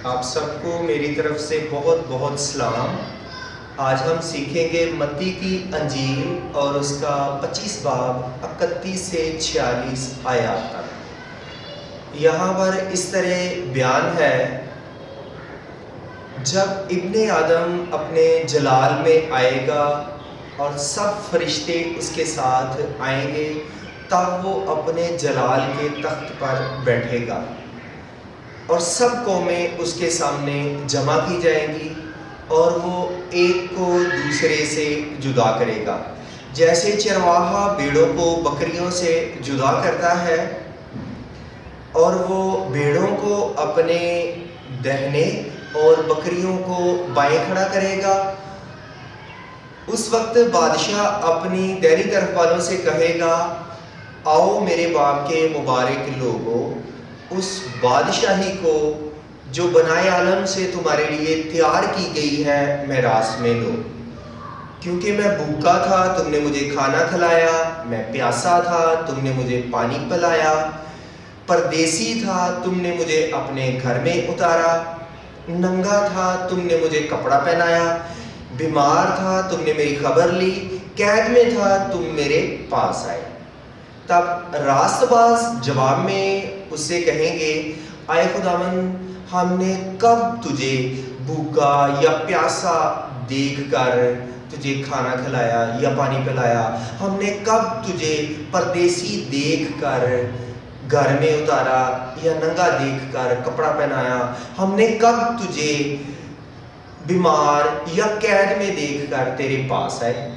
آپ سب کو میری طرف سے بہت بہت سلام۔ آج ہم سیکھیں گے متی کی انجیل اور اس کا 25 باب 31 سے 46 آیات تک۔ یہاں پر اس طرح بیان ہے، جب ابن آدم اپنے جلال میں آئے گا اور سب فرشتے اس کے ساتھ آئیں گے، تب وہ اپنے جلال کے تخت پر بیٹھے گا اور سب قومیں اس کے سامنے جمع کی جائیں گی، اور وہ ایک کو دوسرے سے جدا کرے گا، جیسے چرواہا بھیڑوں کو بکریوں سے جدا کرتا ہے، اور وہ بھیڑوں کو اپنے دہنے اور بکریوں کو بائیں کھڑا کرے گا۔ اس وقت بادشاہ اپنی دہنی طرف والوں سے کہے گا، آؤ میرے باپ کے مبارک لوگو، اس بادشاہی کو جو بنائے عالم سے تمہارے لیے تیار کی گئی ہے میراث میں لو، کیونکہ میں بھوکا تھا تم نے مجھے کھانا کھلایا، میں پیاسا تھا تم نے مجھے پانی پلایا، پردیسی تھا تم نے مجھے اپنے گھر میں اتارا، ننگا تھا تم نے مجھے کپڑا پہنایا، بیمار تھا تم نے میری خبر لی، قید میں تھا تم میرے پاس آئے۔ تب راست باز جواب میں اس سے کہیں گے، آئے خداوند، ہم نے کب تجھے بھوکا یا پیاسا دیکھ کر تجھے کھانا کھلایا یا پانی پلایا؟ ہم نے کب تجھے پردیسی دیکھ کر گھر میں اتارا یا ننگا دیکھ کر کپڑا پہنایا؟ ہم نے کب تجھے بیمار یا قید میں دیکھ کر تیرے پاس آئے؟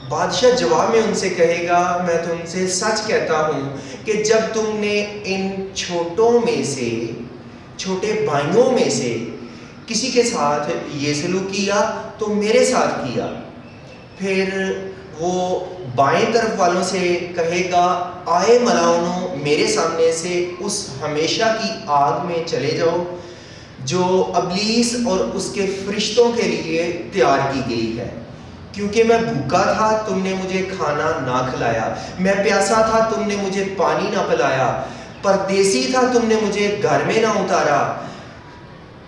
بادشاہ جواب میں ان سے کہے گا، میں تم سے سچ کہتا ہوں کہ جب تم نے ان چھوٹوں میں سے، چھوٹے بھائیوں میں سے کسی کے ساتھ یہ سلوک کیا تو میرے ساتھ کیا۔ پھر وہ بائیں طرف والوں سے کہے گا، آئے ملاؤنوں، میرے سامنے سے اس ہمیشہ کی آگ میں چلے جاؤ جو ابلیس اور اس کے فرشتوں کے لیے تیار کی گئی ہے، کیونکہ میں بھوکا تھا تم نے مجھے کھانا نہ کھلایا، میں پیاسا تھا تم نے مجھے پانی نہ پلایا، پردیسی تھا تم نے مجھے گھر میں نہ اتارا،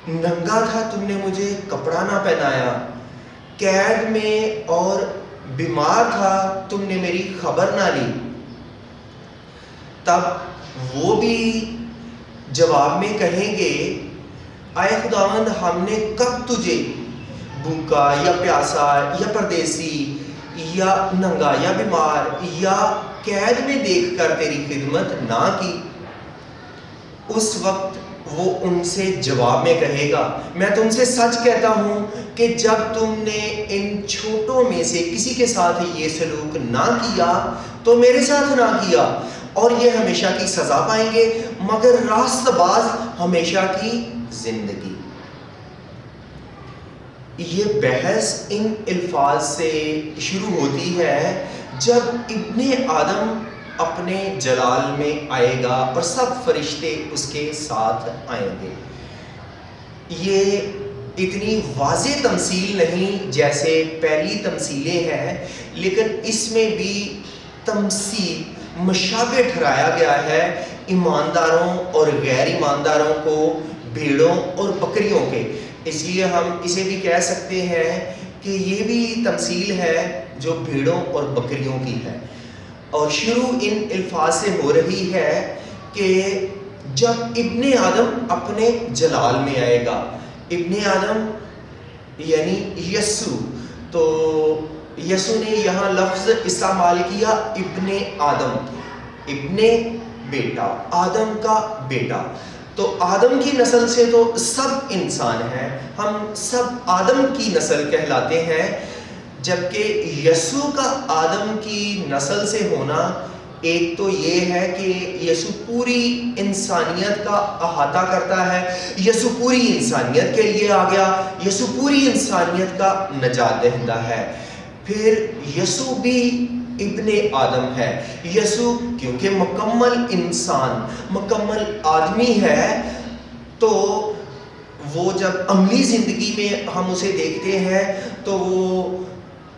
ننگا تھا تم نے مجھے کپڑا نہ پہنایا، قید میں اور بیمار تھا تم نے میری خبر نہ لی۔ تب وہ بھی جواب میں کہیں گے، آئے خداوند، ہم نے کب تجھے بھوکا یا پیاسا یا پردیسی یا ننگا یا بیمار یا قید میں دیکھ کر تیری خدمت نہ کی؟ اس وقت وہ ان سے جواب میں کہے گا، میں تم سے سچ کہتا ہوں کہ جب تم نے ان چھوٹوں میں سے کسی کے ساتھ یہ سلوک نہ کیا تو میرے ساتھ نہ کیا، اور یہ ہمیشہ کی سزا پائیں گے، مگر راست باز ہمیشہ کی زندگی۔ یہ بحث ان الفاظ سے شروع ہوتی ہے، جب ابن آدم اپنے جلال میں آئے گا اور سب فرشتے اس کے ساتھ آئیں گے۔ یہ اتنی واضح تمثیل نہیں جیسے پہلی تمثیلیں ہیں، لیکن اس میں بھی تمثیل مشابہ ٹھہرایا گیا ہے ایمانداروں اور غیر ایمانداروں کو، بھیڑوں اور بکریوں کے۔ اس لیے ہم اسے بھی کہہ سکتے ہیں کہ یہ بھی تمثیل ہے جو بھیڑوں اور بکریوں کی ہے۔ اور شروع ان الفاظ سے ہو رہی ہے کہ جب ابن آدم اپنے جلال میں آئے گا۔ ابن آدم یعنی یسوع، تو یسوع نے یہاں لفظ استعمال کیا ابن آدم، ابن بیٹا، آدم کا بیٹا۔ تو آدم کی نسل سے تو سب انسان ہیں، ہم سب آدم کی نسل کہلاتے ہیں، جبکہ یسوع کا آدم کی نسل سے ہونا ایک تو یہ ہے کہ یسوع پوری انسانیت کا احاطہ کرتا ہے، یسوع پوری انسانیت کے لیے آ گیا، یسوع پوری انسانیت کا نجات دہندہ ہے۔ پھر یسوع بھی ابن آدم ہے۔ یسوع کیونکہ مکمل انسان، مکمل آدمی ہے، تو وہ جب عملی زندگی میں ہم اسے دیکھتے ہیں تو وہ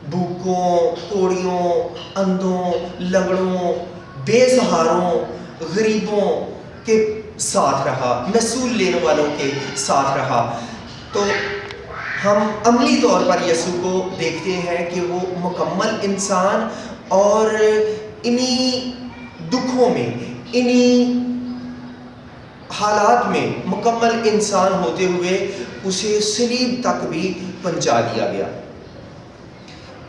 بھوکوں، کوڑیوں، اندھوں، لنگڑوں، بے سہاروں، غریبوں کے ساتھ رہا، محصول لینے والوں کے ساتھ رہا۔ تو ہم عملی طور پر یسوع کو دیکھتے ہیں کہ وہ مکمل انسان اور انہی دکھوں میں، انہی حالات میں مکمل انسان ہوتے ہوئے اسے صلیب تک بھی پہنچا دیا گیا۔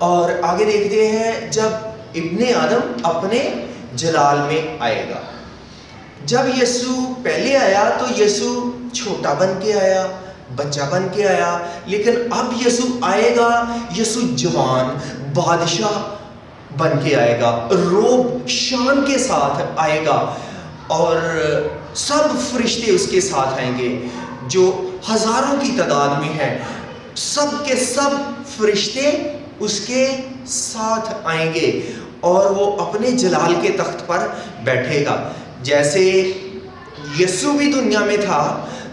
اور آگے دیکھتے ہیں جب ابن آدم اپنے جلال میں آئے گا۔ جب یسوع پہلے آیا تو یسوع چھوٹا بن کے آیا، بچہ بن کے آیا، لیکن اب یسوع آئے گا، یسوع جوان بادشاہ بن کے آئے گا، روب شان کے ساتھ آئے گا، اور سب فرشتے اس کے ساتھ آئیں گے جو ہزاروں کی تعداد میں ہیں۔ سب کے سب فرشتے اس کے ساتھ آئیں گے اور وہ اپنے جلال کے تخت پر بیٹھے گا۔ جیسے یسوع بھی دنیا میں تھا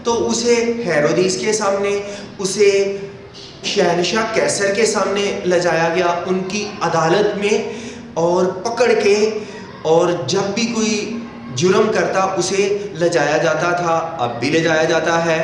تو اسے ہیرودیس کے سامنے، اسے شہنشاہ کیسر کے سامنے لے جایا گیا ان کی عدالت میں، اور پکڑ کے، اور جب بھی کوئی جرم کرتا اسے لے جایا جاتا تھا، اب بھی لے جایا جاتا ہے۔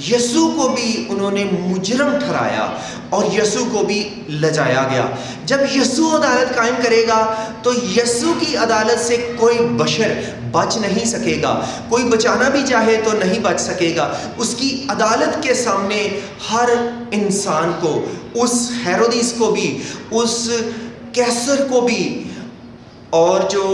یسوع کو بھی انہوں نے مجرم ٹھہرایا اور یسوع کو بھی لے جایا گیا۔ جب یسوع عدالت قائم کرے گا تو یسوع کی عدالت سے کوئی بشر بچ نہیں سکے گا، کوئی بچانا بھی چاہے تو نہیں بچ سکے گا۔ اس کی عدالت کے سامنے ہر انسان کو، اس ہیرودیس کو بھی، اس کیسر کو بھی، اور جو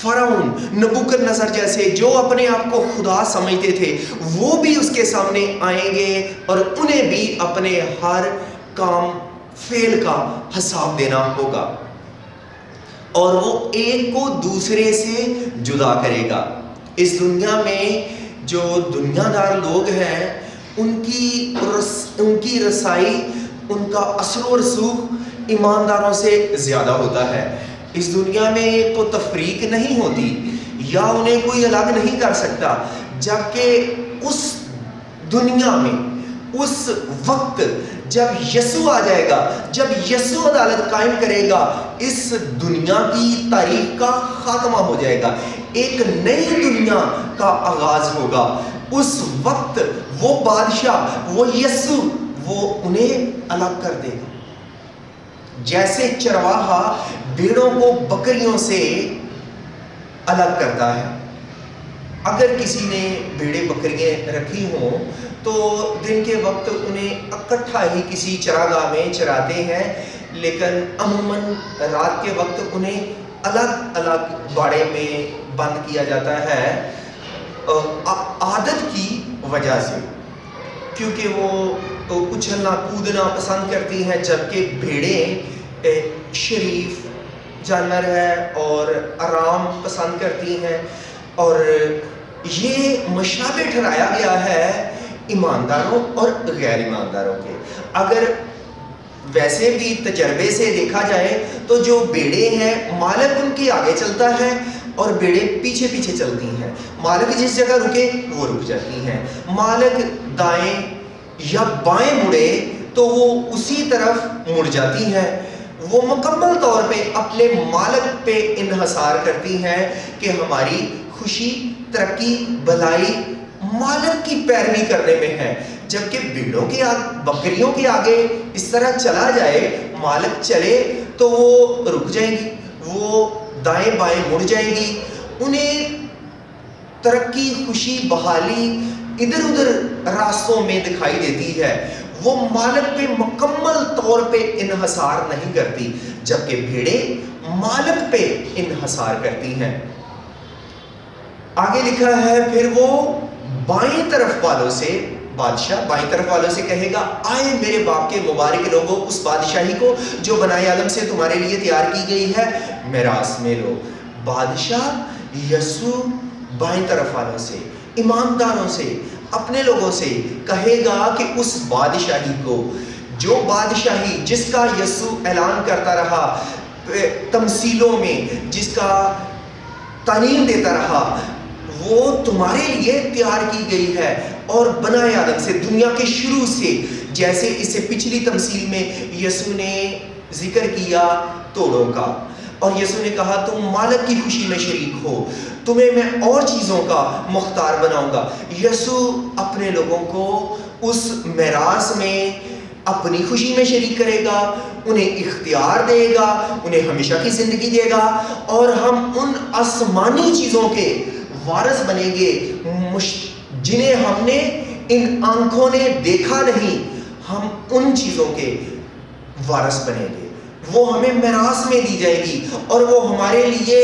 فرعون، نبوکدنصر جیسے جو اپنے آپ کو خدا سمجھتے تھے، وہ بھی اس کے سامنے آئیں گے اور انہیں بھی اپنے ہر کام فعل کا حساب دینا ہوگا، اور وہ ایک کو دوسرے سے جدا کرے گا۔ اس دنیا میں جو دنیا دار لوگ ہیں ان کی رسائی، ان کا اثر و رسوخ ایمانداروں سے زیادہ ہوتا ہے۔ اس دنیا میں تو تفریق نہیں ہوتی یا انہیں کوئی الگ نہیں کر سکتا، جبکہ اس دنیا میں اس وقت جب یسوع آ جائے گا، جب یسوع عدالت قائم کرے گا، اس دنیا کی تاریخ کا خاتمہ ہو جائے گا، ایک نئی دنیا کا آغاز ہوگا۔ اس وقت وہ بادشاہ، وہ یسوع، وہ انہیں الگ کر دے گا، جیسے چرواہا بھیڑوں کو بکریوں سے الگ کرتا ہے۔ اگر کسی نے بھیڑیں بکریاں رکھی ہوں تو دن کے وقت انہیں اکٹھا ہی کسی چراگاہ میں چراتے ہیں، لیکن عموماً رات کے وقت انہیں الگ الگ باڑے میں بند کیا جاتا ہے، عادت کی وجہ سے، کیونکہ وہ اچھلنا کودنا پسند کرتی ہیں، جبکہ بھیڑیں شریف جانور ہے اور آرام پسند کرتی ہیں۔ اور یہ مشابہ ٹھہرایا گیا ہے ایمانداروں اور غیر ایمانداروں کے۔ اگر ویسے بھی تجربے سے دیکھا جائے تو جو بیڑے ہیں، مالک ان کے آگے چلتا ہے اور بیڑے پیچھے پیچھے چلتی ہیں۔ مالک جس جگہ رکے وہ رک جاتی ہیں، مالک دائیں یا بائیں مڑے تو وہ اسی طرف مڑ جاتی ہیں۔ وہ مکمل طور پہ اپنے مالک پہ انحصار کرتی ہیں کہ ہماری خوشی، ترقی، بھلائی مالک کی پیروی کرنے میں ہے، جبکہ بھیڑوں کے بکریوں کے آگے اس طرح چلا جائے، مالک چلے تو وہ رک جائیں گی، وہ دائیں بائیں مڑ جائیں گی، انہیں ترقی، خوشی، بحالی ادھر ادھر راستوں میں دکھائی دیتی ہے، وہ مالک پہ مکمل طور پہ انحصار نہیں کرتی، جبکہ بھیڑیں مالک پہ انحصار کرتی ہیں۔ آگے لکھا ہے پھر وہ بائیں طرف والوں سے، بادشاہ بائیں طرف والوں سے کہے گا، آئے میرے باپ کے مبارک لوگوں، اس بادشاہی کو جو بنائے عالم سے تمہارے لیے تیار کی گئی ہے میراث میں لو۔ بادشاہ یسوع بائیں طرف والوں سے، ایمانداروں سے، اپنے لوگوں سے کہے گا کہ اس بادشاہی کو، جو بادشاہی جس کا یسوع اعلان کرتا رہا تمثیلوں میں، جس کا تعلیم دیتا رہا، وہ تمہارے لیے تیار کی گئی ہے، اور بنائے آدم سے، دنیا کے شروع سے، جیسے اسے پچھلی تمثیل میں یسوع نے ذکر کیا توڑوں کا، اور یسوع نے کہا تم مالک کی خوشی میں شریک ہو، تمہیں میں اور چیزوں کا مختار بناؤں گا۔ یسوع اپنے لوگوں کو اس میراث میں اپنی خوشی میں شریک کرے گا، انہیں اختیار دے گا، انہیں ہمیشہ کی زندگی دے گا، اور ہم ان آسمانی چیزوں کے وارث بنیں گے جنہیں ہم نے ان آنکھوں نے دیکھا نہیں۔ ہم ان چیزوں کے وارث بنیں گے، وہ ہمیں میراث میں دی جائے گی، اور وہ ہمارے لیے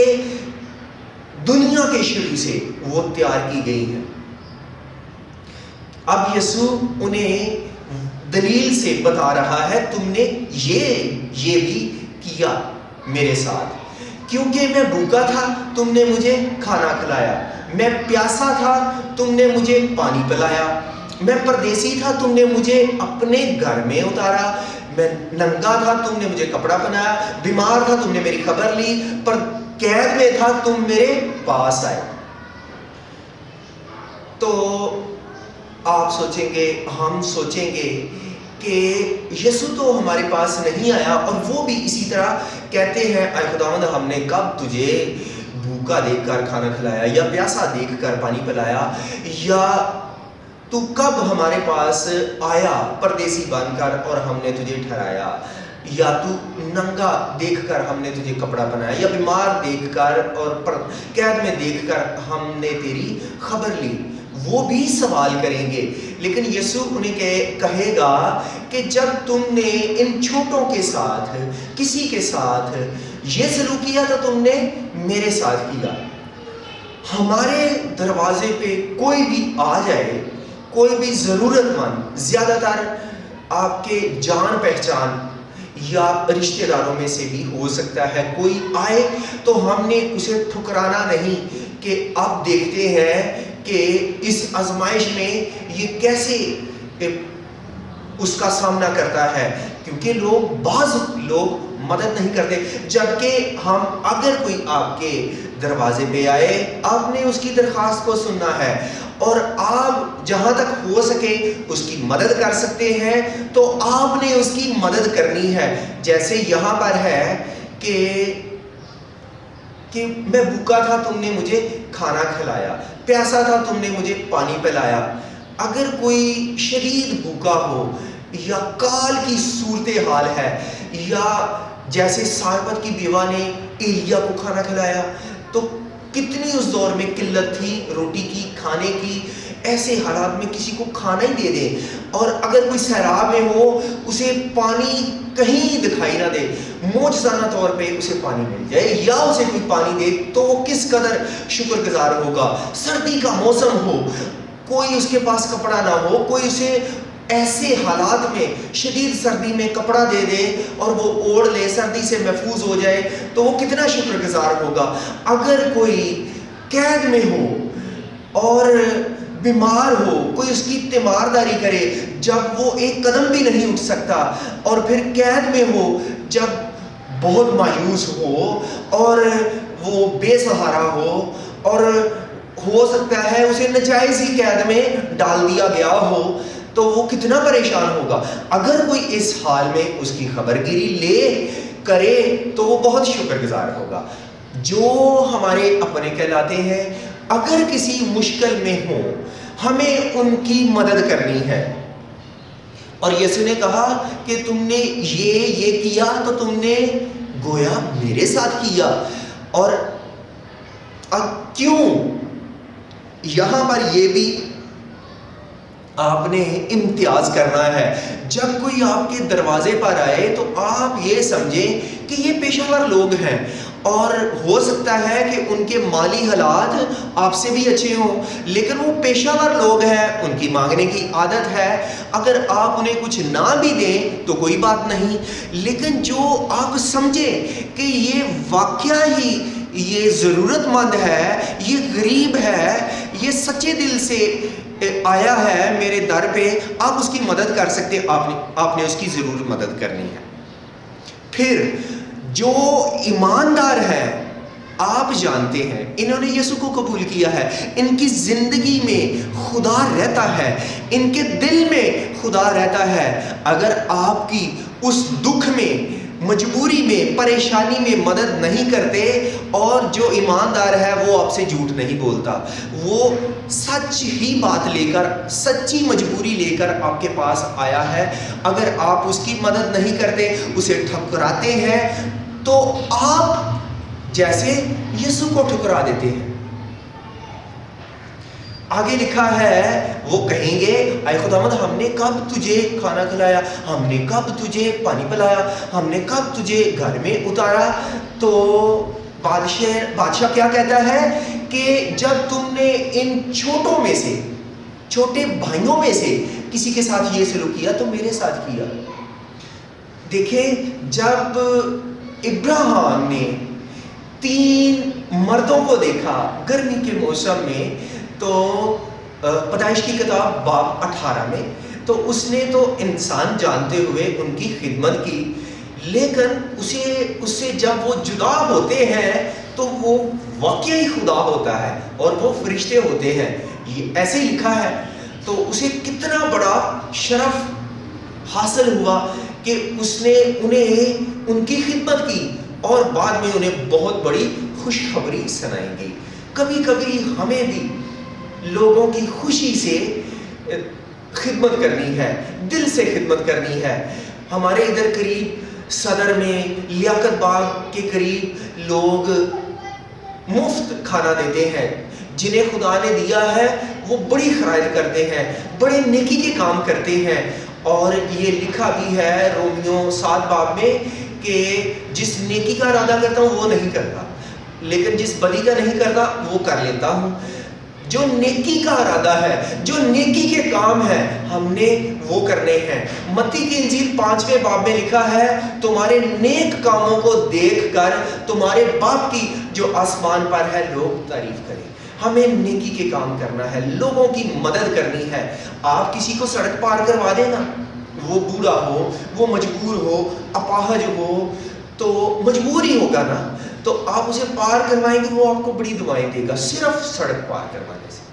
دنیا کے شروع سے وہ تیار کی گئی ہے۔ اب یسوع انہیں دلیل سے بتا رہا ہے تم نے یہ بھی کیا میرے ساتھ، کیونکہ میں بھوکا تھا تم نے مجھے کھانا کھلایا، میں پیاسا تھا تم نے مجھے پانی پلایا، میں پردیسی تھا تم نے مجھے اپنے گھر میں اتارا، میں ننگا تھا تم نے مجھے کپڑا پہنایا، بیمار تھا تم نے میری خبر لی، پر قید میں تھا تم میرے پاس آئے۔ تو آپ سوچیں گے، ہم سوچیں گے کہ یسوع تو ہمارے پاس نہیں آیا، اور وہ بھی اسی طرح کہتے ہیں اے خداوند ہم نے کب تجھے بھوکا دیکھ کر کھانا کھلایا، یا پیاسا دیکھ کر پانی پلایا، یا تو کب ہمارے پاس آیا پردیسی بن کر اور ہم نے تجھے ٹھہرایا، یا تو ننگا دیکھ کر ہم نے تجھے کپڑا پہنایا، یا بیمار دیکھ کر اور قید میں دیکھ کر ہم نے تیری خبر لی۔ وہ بھی سوال کریں گے، لیکن یسوع انہیں کہے گا کہ جب تم نے ان چھوٹوں کے ساتھ کسی کے ساتھ یہ سلوک کیا تو تم نے میرے ساتھ کیا۔ ہمارے دروازے پہ کوئی بھی آ جائے، کوئی بھی ضرورت مند، زیادہ تر آپ کے جان پہچان یا رشتہ داروں میں سے بھی ہو سکتا ہے، کوئی آئے تو ہم نے اسے ٹھکرانا نہیں کہ آپ دیکھتے ہیں کہ اس آزمائش میں یہ کیسے اس کا سامنا کرتا ہے، کیونکہ بعض لوگ مدد نہیں کرتے، جبکہ ہم اگر کوئی آپ کے دروازے پہ آئے، آپ نے اس کی درخواست کو سننا ہے، اور آپ جہاں تک ہو سکے اس کی مدد کر سکتے ہیں تو آپ نے اس کی مدد کرنی ہے۔ جیسے یہاں پر ہے کہ میں بھوکا تھا تم نے مجھے کھانا کھلایا، پیاسا تھا تم نے مجھے پانی پلایا۔ اگر کوئی شدید بھوکا ہو، یا کال کی صورتحال ہے، یا جیسے سارپت کی بیوہ نے ایلیا کو کھانا کھلایا، تو کتنی اس دور میں قلت تھی روٹی کی، کھانے کی، ایسے حالات میں کسی کو کھانا ہی دے دے، اور اگر کوئی سیراب میں ہو اسے پانی کہیں دکھائی نہ دے، معجزانہ طور پہ اسے پانی مل جائے یا اسے کوئی پانی دے تو وہ کس قدر شکر گزار ہوگا۔ سردی کا موسم ہو، کوئی اس کے پاس کپڑا نہ ہو، کوئی اسے ایسے حالات میں شدید سردی میں کپڑا دے دے اور وہ اوڑھ لے، سردی سے محفوظ ہو جائے، تو وہ کتنا شکر گزار ہوگا۔ اگر کوئی قید میں ہو اور بیمار ہو، کوئی اس کی تیمارداری کرے جب وہ ایک قدم بھی نہیں اٹھ سکتا، اور پھر قید میں ہو جب بہت مایوس ہو اور وہ بے سہارا ہو، اور ہو سکتا ہے اسے ناجائز ہی قید میں ڈال دیا گیا ہو، تو وہ کتنا پریشان ہوگا۔ اگر کوئی اس حال میں اس کی خبر گیری لے کرے تو وہ بہت شکر گزار ہوگا۔ جو ہمارے اپنے کہلاتے ہیں، اگر کسی مشکل میں ہو ہمیں ان کی مدد کرنی ہے، اور یسوع نے کہا کہ تم نے یہ کیا تو تم نے گویا میرے ساتھ کیا۔ اور کیوں یہاں پر یہ بھی آپ نے امتیاز کرنا ہے، جب کوئی آپ کے دروازے پر آئے تو آپ یہ سمجھیں کہ یہ پیشہ ور لوگ ہیں، اور ہو سکتا ہے کہ ان کے مالی حالات آپ سے بھی اچھے ہوں، لیکن وہ پیشہ ور لوگ ہیں، ان کی مانگنے کی عادت ہے۔ اگر آپ انہیں کچھ نہ بھی دیں تو کوئی بات نہیں، لیکن جو آپ سمجھیں کہ یہ واقعہ ہی یہ ضرورت مند ہے، یہ غریب ہے، یہ سچے دل سے آیا ہے میرے در پہ، آپ اس کی مدد کر سکتے، آپ نے اس کی ضرور مدد کرنی ہے۔ پھر جو ایماندار ہیں، آپ جانتے ہیں انہوں نے یسوع کو قبول کیا ہے، ان کی زندگی میں خدا رہتا ہے، ان کے دل میں خدا رہتا ہے۔ اگر آپ کی اس دکھ میں مجبوری میں پریشانی میں مدد نہیں کرتے، اور جو ایماندار ہے وہ آپ سے جھوٹ نہیں بولتا، وہ سچ ہی بات لے کر، سچی مجبوری لے کر آپ کے پاس آیا ہے۔ اگر آپ اس کی مدد نہیں کرتے، اسے ٹھکراتے ہیں، تو آپ جیسے یسوع کو ٹھکرا دیتے ہیں۔ آگے لکھا ہے، وہ کہیں گے اے خداوند ہم نے کب تجھے کھانا کھلایا، ہم نے کب تجھے پانی پلایا، ہم نے کب تجھے گھر میں اتارا؟ تو بادشاہ کیا کہتا ہے کہ جب تم نے ان چھوٹوں میں سے، چھوٹے بھائیوں میں سے کسی کے ساتھ یہ سلوک کیا تو میرے ساتھ کیا۔ دیکھیں، جب ابراہیم نے 3 مردوں کو دیکھا گرمی کے موسم میں، تو پیدائش کی کتاب باب 18 میں، تو اس نے تو انسان جانتے ہوئے ان کی خدمت کی، لیکن اس سے جب وہ جدا ہوتے ہیں تو وہ واقعی خدا ہوتا ہے اور وہ فرشتے ہوتے ہیں، یہ ایسے لکھا ہے۔ تو اسے کتنا بڑا شرف حاصل ہوا کہ اس نے انہیں ان کی خدمت کی، اور بعد میں انہیں بہت بڑی خوشخبری سنائی گئی۔ کبھی کبھی ہمیں بھی لوگوں کی خوشی سے خدمت کرنی ہے، دل سے خدمت کرنی ہے۔ ہمارے ادھر قریب صدر میں لیاقت باغ کے قریب لوگ مفت کھانا دیتے ہیں، جنہیں خدا نے دیا ہے وہ بڑی خیرات کرتے ہیں، بڑے نیکی کے کام کرتے ہیں، اور یہ لکھا بھی ہے رومیو 7 باب میں کہ جس نیکی کا ارادہ کرتا ہوں وہ نہیں کرتا، لیکن جس بدی کا نہیں کرتا وہ کر لیتا ہوں۔ جو نیکی کا ارادہ ہے، جو نیکی کے کام ہیں، ہم نے وہ کرنے ہیں۔ متی کی انجیل 5ویں باب میں لکھا ہے، تمہارے نیک کاموں کو دیکھ کر تمہارے باپ کی جو آسمان پر ہے لوگ تعریف کریں۔ ہمیں نیکی کے کام کرنا ہے، لوگوں کی مدد کرنی ہے۔ آپ کسی کو سڑک پار کروا دینا، وہ بوڑھا ہو، وہ مجبور ہو، اپاہج ہو، تو مجبوری ہوگا نا، تو آپ اسے پار کروائیں گے، وہ آپ کو بڑی دعائیں دے گا صرف سڑک پار کروانے سے۔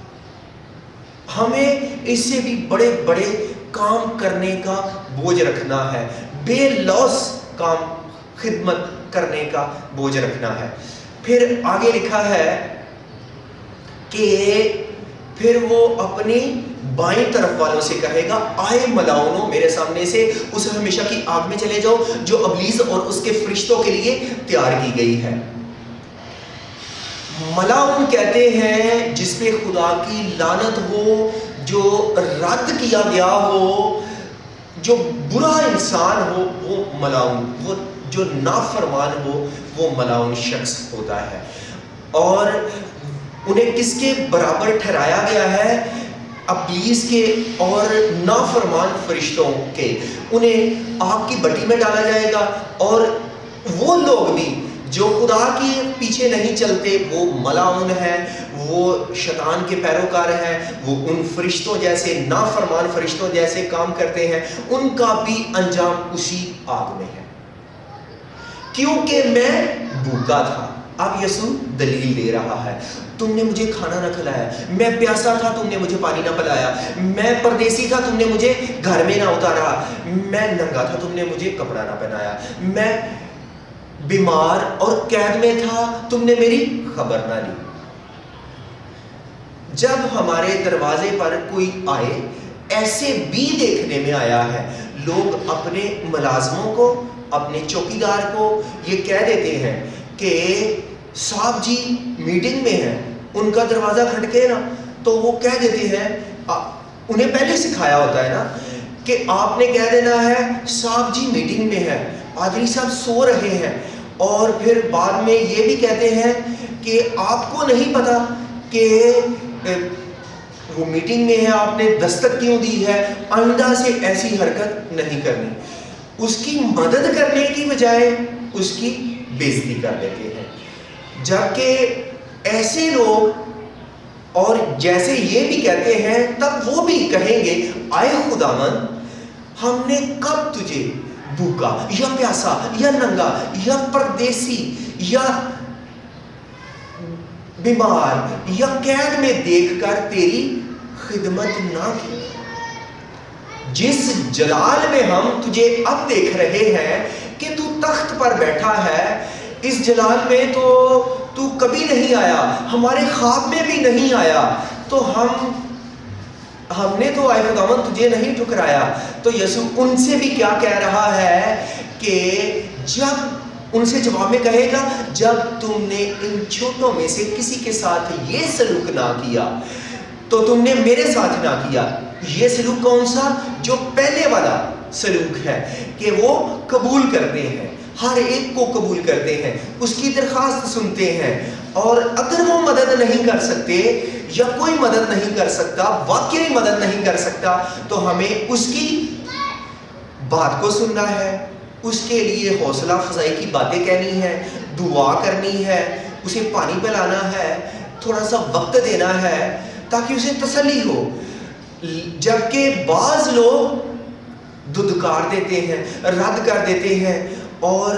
ہمیں اس سے بھی بڑے بڑے کام کرنے کا بوجھ رکھنا ہے، بے لوث کام خدمت کرنے کا بوجھ رکھنا ہے۔ پھر آگے لکھا ہے کہ پھر وہ اپنی بائیں طرف والوں سے کہے گا، آئے ملاؤنوں میرے سامنے سے اس ہمیشہ کی آگ میں چلے جاؤ جو ابلیس اور اس کے فرشتوں کے لیے تیار کی گئی ہے۔ ملاؤن کہتے ہیں جس پہ خدا کی لعنت ہو، جو رد کیا گیا ہو، جو برا انسان ہو وہ ملاؤن، وہ جو نافرمان ہو وہ ملاؤن شخص ہوتا ہے۔ اور انہیں کس کے برابر ٹھہرایا گیا ہے؟ ابلیس کے اور نافرمان فرشتوں کے۔ انہیں آگ کی بٹی میں ڈالا جائے گا، اور وہ لوگ بھی جو خدا کے پیچھے نہیں چلتے وہ ملاعون ہیں، وہ شیطان کے پیروکار ہیں، وہ ان فرشتوں جیسے، نافرمان فرشتوں جیسے کام کرتے ہیں، ان کا بھی انجام اسی آگ میں ہے۔ کیونکہ میں بھوکا تھا، اب یسوع دلیل دے رہا ہے، تم نے مجھے کھانا نہ کھلایا، میں پیاسا تھا تم نے مجھے پانی نہ پلایا، میں پردیسی تھا تم نے مجھے گھر میں نہ اتارا، میں ننگا تھا تم نے مجھے کپڑا نہ پہنایا، میں بیمار اور قید میں تھا تم نے میری خبر نہ لی۔ جب ہمارے دروازے پر کوئی آئے، ایسے بھی دیکھنے میں آیا ہے، لوگ اپنے ملازموں کو، اپنے چوکیدار کو یہ کہہ دیتے ہیں کہ صاحب جی میٹنگ میں ہیں، ان کا دروازہ کھٹکے نا، تو وہ کہہ دیتے ہیں، انہیں پہلے سکھایا ہوتا ہے نا کہ آپ نے کہہ دینا ہے صاحب جی میٹنگ میں ہے، پادری صاحب سو رہے ہیں، اور پھر بعد میں یہ بھی کہتے ہیں کہ آپ کو نہیں پتا کہ وہ میٹنگ میں ہے، آپ نے دستک کیوں دی ہے، آئندہ سے ایسی حرکت نہیں کرنی۔ اس کی مدد کرنے کی بجائے اس کی بےزتی کر دیتے ہیں۔ جبکہ ایسے لوگ اور جیسے یہ بھی کہتے ہیں، تب وہ بھی کہیں گے، آئے خداوند ہم نے کب تجھے بھوکا یا پیاسا یا ننگا یا پردیسی یا بیمار یا قید میں دیکھ کر تیری خدمت نہ کی؟ جس جلال میں ہم تجھے اب دیکھ رہے ہیں کہ تو تخت پر بیٹھا ہے، اس جلال میں تو کبھی نہیں آیا، ہمارے خواب میں بھی نہیں آیا، تو ہم نے تو آئے خداوند تجھے نہیں ٹھکرایا۔ تو یسوع ان سے بھی کیا کہہ رہا ہے کہ جب ان سے جواب میں کہے گا، جب تم نے ان چھوٹوں میں سے کسی کے ساتھ یہ سلوک نہ کیا تو تم نے میرے ساتھ نہ کیا۔ یہ سلوک کون سا؟ جو پہلے والا سلوک ہے کہ وہ قبول کرتے ہیں، ہر ایک کو قبول کرتے ہیں، اس کی درخواست سنتے ہیں، اور اگر وہ مدد نہیں کر سکتے یا کوئی مدد نہیں کر سکتا، واقعی مدد نہیں کر سکتا، تو ہمیں اس کی بات کو سننا ہے، اس کے لیے حوصلہ افزائی کی باتیں کہنی ہے، دعا کرنی ہے، اسے پانی پلانا ہے، تھوڑا سا وقت دینا ہے تاکہ اسے تسلی ہو۔ جبکہ بعض لوگ دھدکار دیتے ہیں، رد کر دیتے ہیں، اور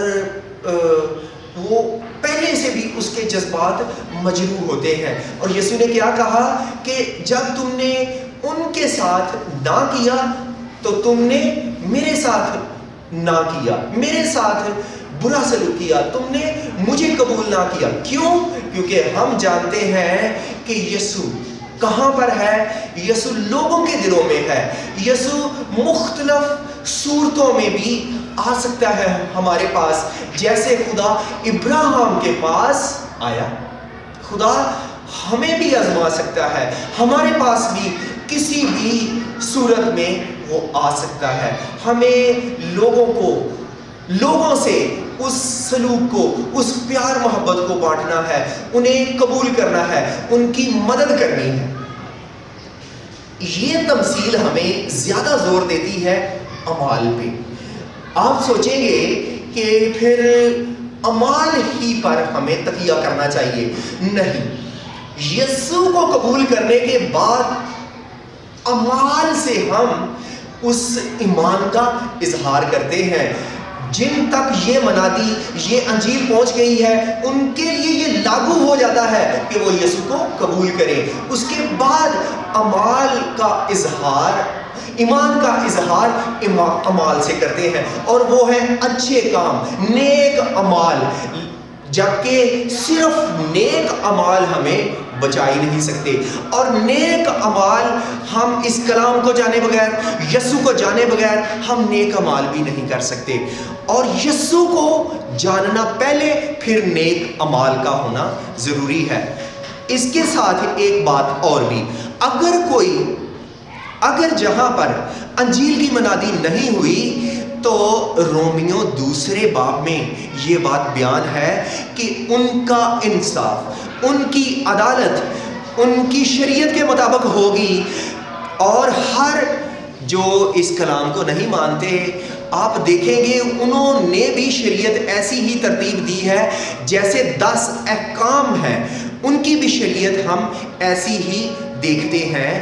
وہ پہلے سے بھی اس کے جذبات مجروح ہوتے ہیں۔ اور یسوع نے کیا کہا کہ جب تم نے ان کے ساتھ نہ کیا تو تم نے میرے ساتھ نہ کیا، میرے ساتھ برا سلوک کیا، تم نے مجھے قبول نہ کیا۔ کیوں؟ کیونکہ ہم جانتے ہیں کہ یسوع کہاں پر ہے؟ یسوع لوگوں کے دلوں میں ہے۔ یسوع مختلف صورتوں میں بھی آ سکتا ہے ہمارے پاس، جیسے خدا ابراہیم کے پاس آیا، خدا ہمیں بھی آزما سکتا ہے، ہمارے پاس بھی کسی بھی صورت میں وہ آ سکتا ہے۔ ہمیں لوگوں سے اس سلوک کو، اس پیار محبت کو بانٹنا ہے، انہیں قبول کرنا ہے، ان کی مدد کرنی ہے۔ یہ تمثیل ہمیں زیادہ زور دیتی ہے اعمال پہ۔ آپ سوچیں گے کہ پھر اعمال ہی پر ہمیں تکیہ کرنا چاہیے، نہیں، یسوع کو قبول کرنے کے بعد اعمال سے ہم اس ایمان کا اظہار کرتے ہیں۔ جن تک یہ منادی، یہ انجیل پہنچ گئی ہے، ان کے لیے یہ لاگو ہو جاتا ہے کہ وہ یسوع کو قبول کریں۔ اس کے بعد اعمال کا اظہار، ایمان کا اظہار اعمال سے کرتے ہیں، اور وہ ہے اچھے کام، نیک اعمال۔ جبکہ صرف نیک اعمال ہمیں بچا ہی نہیں سکتے، اور نیک اعمال ہم اس کلام کو جانے بغیر، یسوع کو جانے بغیر ہم نیک اعمال بھی نہیں کر سکتے۔ اور یسوع کو جاننا پہلے، پھر نیک اعمال کا ہونا ضروری ہے۔ اس کے ساتھ ایک بات اور بھی، اگر جہاں پر انجیل کی منادی نہیں ہوئی تو رومیو 2 باب میں یہ بات بیان ہے کہ ان کا انصاف، ان کی عدالت ان کی شریعت کے مطابق ہوگی، اور ہر جو اس کلام کو نہیں مانتے، آپ دیکھیں گے انہوں نے بھی شریعت ایسی ہی ترتیب دی ہے جیسے 10 احکام ہیں، ان کی بھی شریعت ہم ایسی ہی دیکھتے ہیں،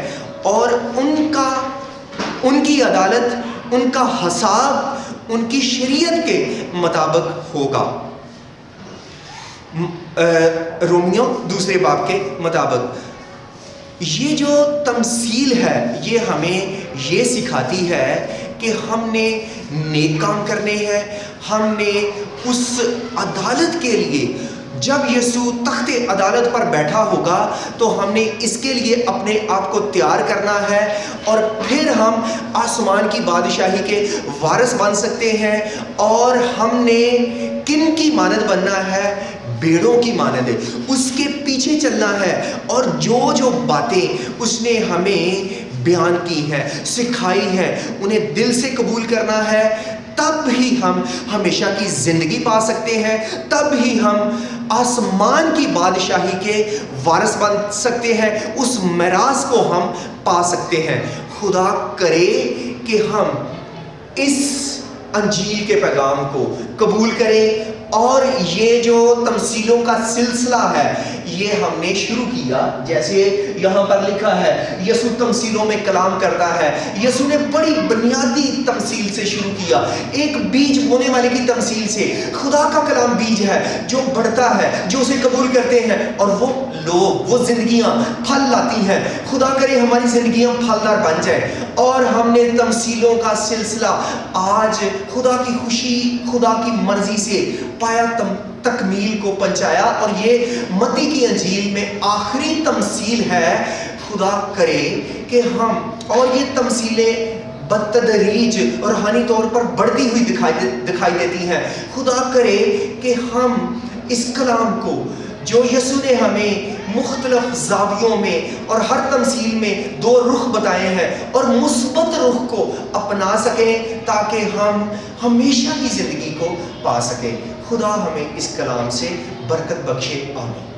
اور ان کی عدالت، ان کا حساب ان کی شریعت کے مطابق ہوگا، رومیو 2 باب کے مطابق۔ یہ جو تمثیل ہے یہ ہمیں یہ سکھاتی ہے کہ ہم نے نیک کام کرنے ہیں، ہم نے اس عدالت کے لیے، جب یسوع تخت عدالت پر بیٹھا ہوگا تو ہم نے اس کے لیے اپنے آپ کو تیار کرنا ہے، اور پھر ہم آسمان کی بادشاہی کے وارث بن سکتے ہیں۔ اور ہم نے کن کی مانند بننا ہے؟ بھیڑوں کی مانند ہے، اس کے پیچھے چلنا ہے، اور جو باتیں اس نے ہمیں بیان کی ہیں، سکھائی ہیں، انہیں دل سے قبول کرنا ہے، تب ہی ہم ہمیشہ کی زندگی پا سکتے ہیں، تب ہی ہم آسمان کی بادشاہی کے وارث بن سکتے ہیں، اس میراث کو ہم پا سکتے ہیں۔ خدا کرے کہ ہم اس انجیل کے پیغام کو قبول کریں اور یہ جو تمثیلوں کا سلسلہ ہے یہ ہم نے شروع کیا، جیسے یہاں پر لکھا ہے یسوع تمثیلوں میں کلام کرتا ہے۔ یسوع نے بڑی بنیادی تمثیل سے شروع کیا، ایک بیج بونے والے کی تمثیل سے۔ خدا کا کلام بیج ہے جو بڑھتا ہے، جو اسے قبول کرتے ہیں، اور وہ لوگ، وہ زندگیاں پھل لاتی ہیں۔ خدا کرے ہماری زندگیاں پھلدار بن جائیں۔ اور ہم نے تمثیلوں کا سلسلہ آج خدا کی خوشی، خدا کی مرضی سے پایا تکمیل کو پہنچایا، اور یہ متی کی انجیل میں آخری تمثیل ہے۔ خدا کرے کہ ہم، اور یہ تمثیلیں بتدریج روحانی طور پر بڑھتی ہوئی دکھائی دیتی ہیں۔ خدا کرے کہ ہم اس کلام کو جو یسوع نے ہمیں مختلف زاویوں میں اور ہر تمثیل میں دو رخ بتائے ہیں، اور مثبت رخ کو اپنا سکیں تاکہ ہم ہمیشہ کی زندگی کو پا سکیں۔ خدا ہمیں اس کلام سے برکت بخشے، آمین۔